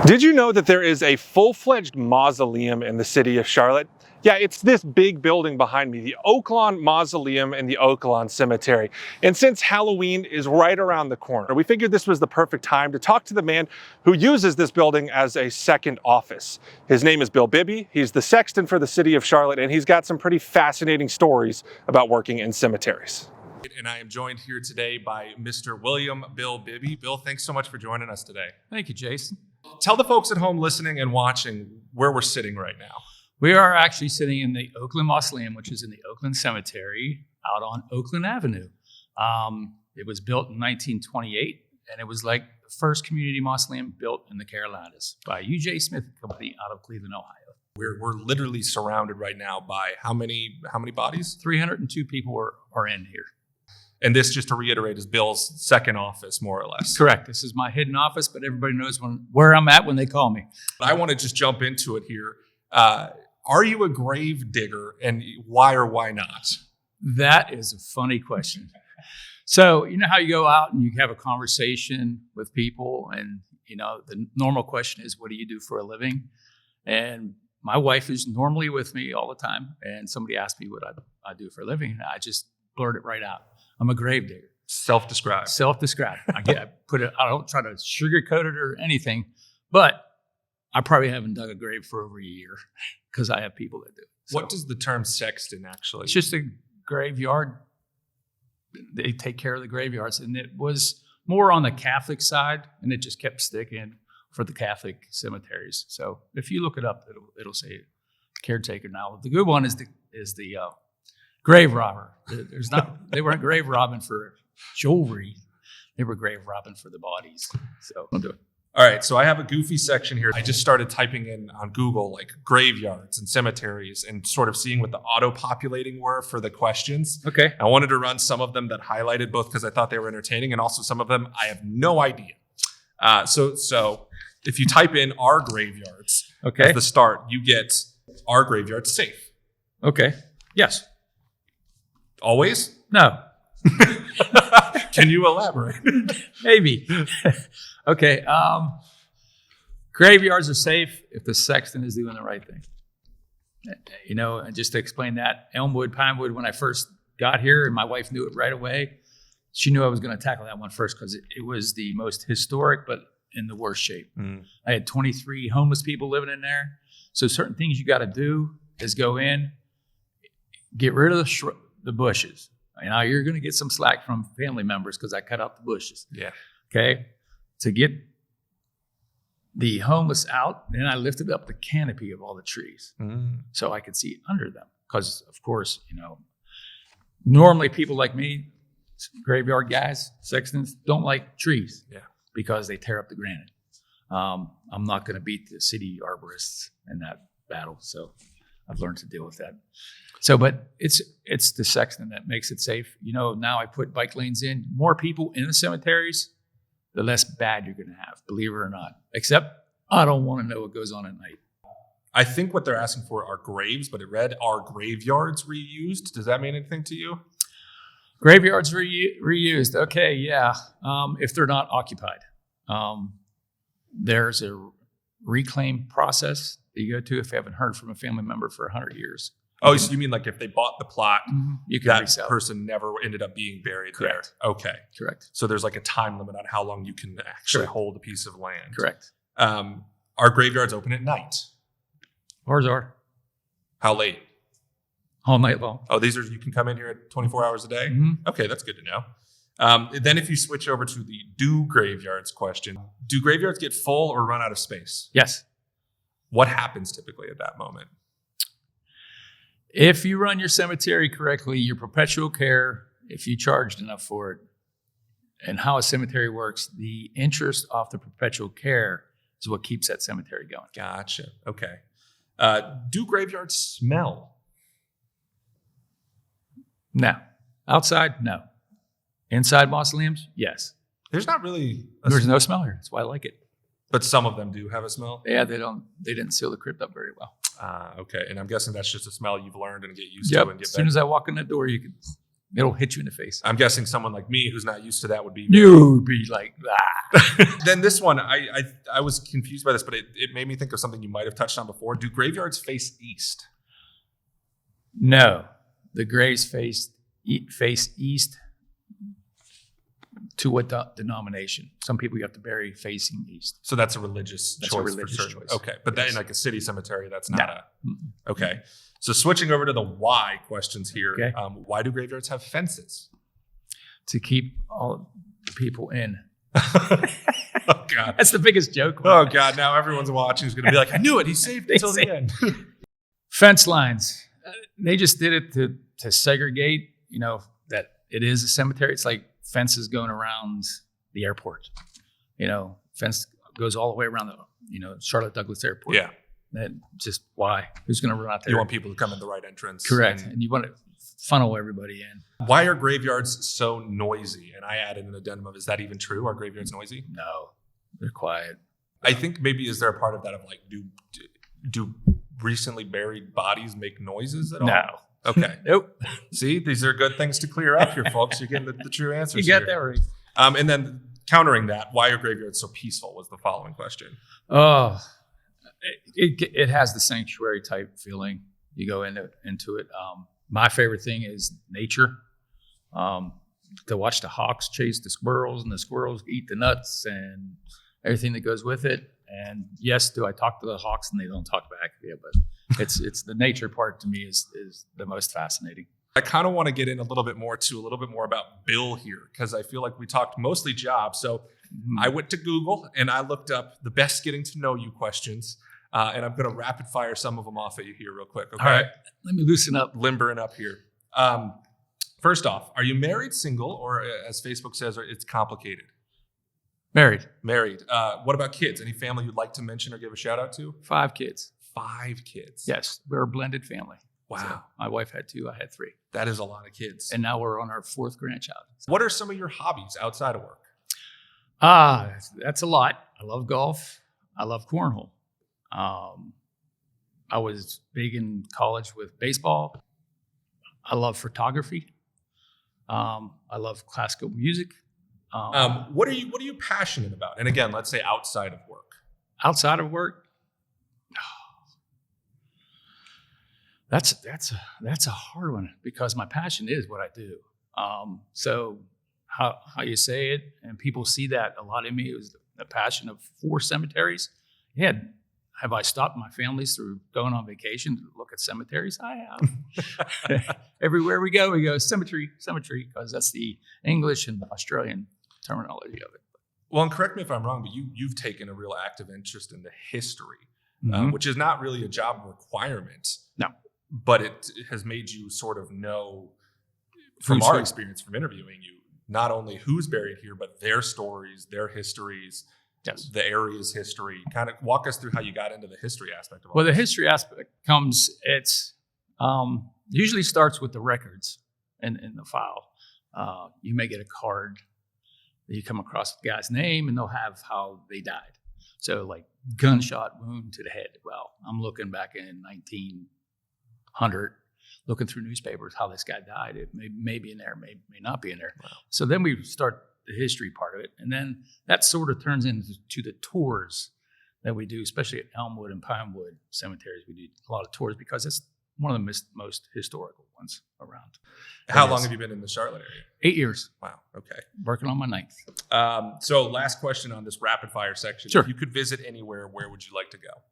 Did you know that there is a full-fledged mausoleum in the city of Charlotte? Yeah, it's this big building behind me, the Oaklawn Mausoleum and the Oaklawn Cemetery. And since Halloween is right around the corner, we figured this was the perfect time to talk to the man who uses this building as a second office. His name is Bill Bibby. He's the sexton for the city of Charlotte, and he's got some pretty fascinating stories about working in cemeteries. And I am joined here today by Mr. William Bill Bibby. Bill, thanks so much for joining us today. Thank you, Jason. Tell the folks at home listening and watching where we're sitting right now. We are actually sitting in the Oakland Mausoleum, which is in the Oakland Cemetery out on Oakland Avenue. It was built in 1928, and it was like the first community mausoleum built in the Carolinas by U.J. Smith Company out of Cleveland, Ohio. We're literally surrounded right now by how many bodies? 302 people are in here. And this, just to reiterate, is Bill's second office, more or less. Correct. This is my hidden office, but everybody knows where I'm at when they call me. I want to just jump into it here. Are you a grave digger, and why or why not? That is a funny question. So, you know how you go out and you have a conversation with people, and, you know, the normal question is, what do you do for a living? And my wife is normally with me all the time, and somebody asked me what I do for a living, and I just blurt it right out. I'm a grave digger. Self-described. Self-described. I don't try to sugarcoat it or anything, but I probably haven't dug a grave for over a year because I have people that do. So, what does the term sexton actually? It's just a graveyard. They take care of the graveyards, and it was more on the Catholic side, and it just kept sticking for the Catholic cemeteries. So if you look it up, it'll say caretaker. Now the good one is the grave robber. They weren't grave robbing for jewelry. They were grave robbing for the bodies. So don't do it. All right. So I have a goofy section here. I just started typing in on Google like graveyards and cemeteries and sort of seeing what the auto-populating were for the questions. Okay. I wanted to run some of them that highlighted both because I thought they were entertaining, and also some of them I have no idea. So if you type in "our graveyards" at the start, you get "our graveyards safe." Okay. Yes. Always? No. Can you elaborate? Maybe. Okay. Graveyards are safe if the sexton is doing the right thing. You know, and just to explain that, Elmwood, Pinewood, when I first got here, and my wife knew it right away, she knew I was going to tackle that one first because it was the most historic, but in the worst shape. I had 23 homeless people living in there. So certain things you got to do is go in, get rid of the bushes. Now you're going to get some slack from family members because I cut out the bushes. Yeah. Okay. To get the homeless out, then I lifted up the canopy of all the trees so I could see under them. Because of course, you know, normally people like me, graveyard guys, sextons, don't like trees because they tear up the granite. I'm not going to beat the city arborists in that battle. So I've learned to deal with that. So, but it's the sexton that makes it safe. You know, now I put bike lanes in. More people in the cemeteries, the less bad you're going to have, believe it or not. Except I don't want to know what goes on at night. I think what they're asking for are graves, but it read, "Are graveyards reused?" Does that mean anything to you? Graveyards reused. Okay, yeah. If they're not occupied. There's a reclaim process that you go to if you haven't heard from a family member for 100 years. Oh, so you mean like if they bought the plot, you can that resell. person never ended up being buried Correct. there? Okay. Correct. So there's like a time limit on how long you can actually hold a piece of land. Correct. Are graveyards open at night? Ours are. How late? All night long. Oh, you can come in here at 24 hours a day? Okay, that's good to know. Then if you switch over to the do graveyards question, do graveyards get full or run out of space? Yes. What happens typically at that moment? If you run your cemetery correctly, your perpetual care, if you charged enough for it, and how a cemetery works, the interest off the perpetual care is what keeps that cemetery going. Gotcha. Okay. Do graveyards smell? No. Outside, no. Inside mausoleums, yes. There's not really There's no smell here. That's why I like it. But some of them do have a smell? Yeah, they didn't seal the crypt up very well. Okay. And I'm guessing that's just a smell you've learned and get used to and get As soon as I walk in the door, you can It'll hit you in the face. I'm guessing someone like me who's not used to that would be. You'd be like, ah. Then this one, I was confused by this, but it made me think of something you might have touched on before. Do graveyards face east? No, the graves face east. To what denomination? Some people you have to bury facing east. So that's a religious That's choice. a religious for certain. choice. Okay, but Yes. then like a city cemetery, that's not okay. So switching over to the why questions here. Okay. Why do graveyards have fences? To keep all the people in. Oh God. That's the biggest joke. Oh God. Now everyone's watching is going to be like, I knew it. He saved it until the end. Fence lines. They just did it to segregate, that it is a cemetery. It's like fences going around the airport. Fence goes all the way around the, Charlotte Douglas Airport. Yeah. And just why? Who's going to run out there? You want people to come in the right entrance. Correct. And you want to funnel everybody in. Why are graveyards so noisy? And I added an addendum of, is that even true? Are graveyards noisy? No, they're quiet. I think maybe is there a part of that of like, do recently buried bodies make noises at all? No. Okay. Nope. See, these are good things to clear up here, folks. You're getting the true answers. You got here. that right. And then countering that, why are graveyards so peaceful was the following question. Oh, it has the sanctuary type feeling. You go into it. My favorite thing is nature. To watch the hawks chase the squirrels and the squirrels eat the nuts and everything that goes with it. And yes, do I talk to the hawks and they don't talk back? Yeah, but it's the nature part to me is the most fascinating. I kind of want to get in a little bit more about Bill here, because I feel like we talked mostly jobs. So I went to Google and I looked up the best getting to know you questions. And I'm going to rapid fire some of them off at you here real quick. Okay. All right. Let me loosen up. Limbering up here. First off, are you married, single, or as Facebook says, it's complicated? Married. Married. What about kids? Any family you'd like to mention or give a shout out to? 5 kids. 5 kids. Yes. We're a blended family. Wow. So my wife had 2, I had 3. That is a lot of kids. And now we're on our 4th grandchild. What are some of your hobbies outside of work? That's a lot. I love golf. I love cornhole. I was big in college with baseball. I love photography. I love classical music. What are you passionate about? And again, let's say outside of work. Outside of work, that's a hard one because my passion is what I do. So how you say it, and people see that a lot in me is the passion for cemeteries. Yeah. Have I stopped my families through going on vacation to look at cemeteries? I have. Everywhere we go cemetery, because that's the English and Australian terminology of it. Well, and correct me if I'm wrong, but you've taken a real active interest in the history, which is not really a job requirement. No. But it has made you sort of know, from our experience from interviewing you, not only who's buried here, but their stories, their histories, yes, the area's history. Kind of walk us through how you got into the history aspect of all Well, this. the history aspect it's usually starts with the records in the file. You may get a card that you come across the guy's name, and they'll have how they died. So like gunshot wound to the head. Well, I'm looking back in 1900, looking through newspapers, how this guy died. It may be in there, may not be in there. Wow. So then we start the history part of it. And then that sort of turns into the tours that we do, especially at Elmwood and Pinewood cemeteries. We do a lot of tours because it's one of the most historical ones around. How long have you been in the Charlotte area? 8 years. Wow. Okay. Working on my 9th. So last question on this rapid fire section. Sure. If you could visit anywhere, where would you like to go?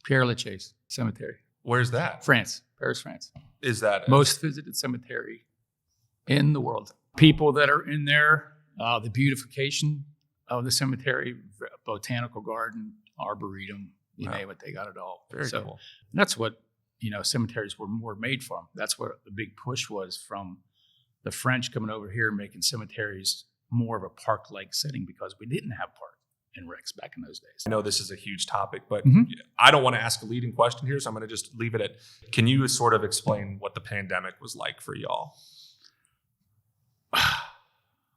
Père Lachaise Cemetery. Where's that? France. Paris, France. Is that most visited cemetery in the world? People that are in there, the beautification of the cemetery, botanical garden, arboretum, you name it, they got it all. Very cool. That's what, cemeteries were made from. That's what the big push was from the French coming over here and making cemeteries more of a park-like setting because we didn't have park and recs back in those days. I know this is a huge topic, but I don't want to ask a leading question here, so I'm going to just leave it at, can you sort of explain what the pandemic was like for y'all?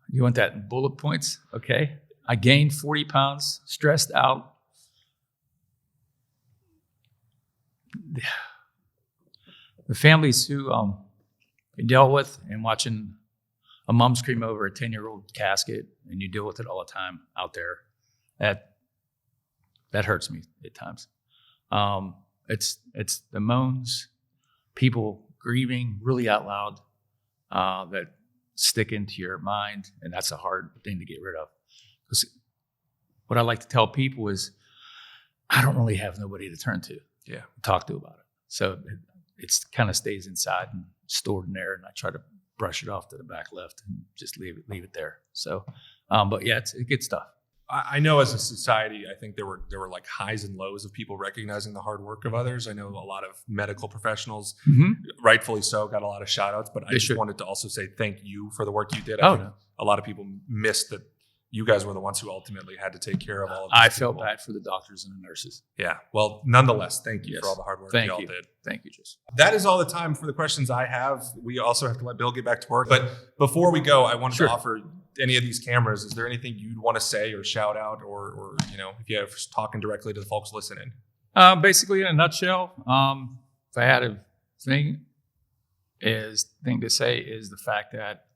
You want that in bullet points? Okay. I gained 40 pounds, stressed out. The families who we dealt with and watching a mom scream over a 10-year-old casket, and you deal with it all the time out there. That hurts me at times. It's the moans, people grieving really out loud, that stick into your mind, and that's a hard thing to get rid of. Because what I like to tell people is, I don't really have nobody to turn to, talk to about it. So it kind of stays inside and stored in there, and I try to brush it off to the back left and just leave it there. So, but yeah, it's good stuff. I know as a society, I think there were like highs and lows of people recognizing the hard work of others. I know a lot of medical professionals, rightfully so, got a lot of shout outs, but I just wanted to also say thank you for the work you did. I think a lot of people missed that you guys were the ones who ultimately had to take care of all of this. I felt bad for the doctors and the nurses. Yeah. Well, nonetheless, thank you for all the hard work you all did. Thank you, Jason. That is all the time for the questions I have. We also have to let Bill get back to work. But before we go, I wanted to offer any of these cameras. Is there anything you'd want to say or shout out, or if you have talking directly to the folks listening? Basically, in a nutshell, if I had a thing to say is the fact that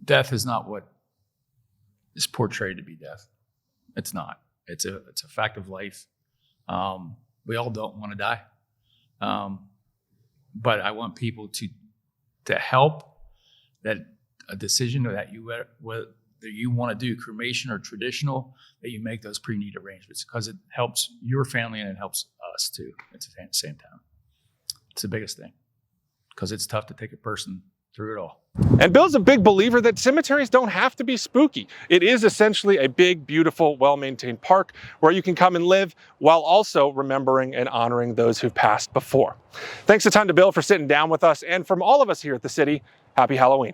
death is not what is portrayed to be death. It's not. It's a fact of life. We all don't want to die, but I want people to help that a decision that whether you want to do cremation or traditional, that you make those pre-need arrangements, because it helps your family and it helps us too at the same time. It's the biggest thing, because it's tough to take a person through it all. And Bill's a big believer that cemeteries don't have to be spooky. It is essentially a big, beautiful, well-maintained park where you can come and live while also remembering and honoring those who've passed before. Thanks a ton to Bill for sitting down with us, and from all of us here at the city, happy Halloween.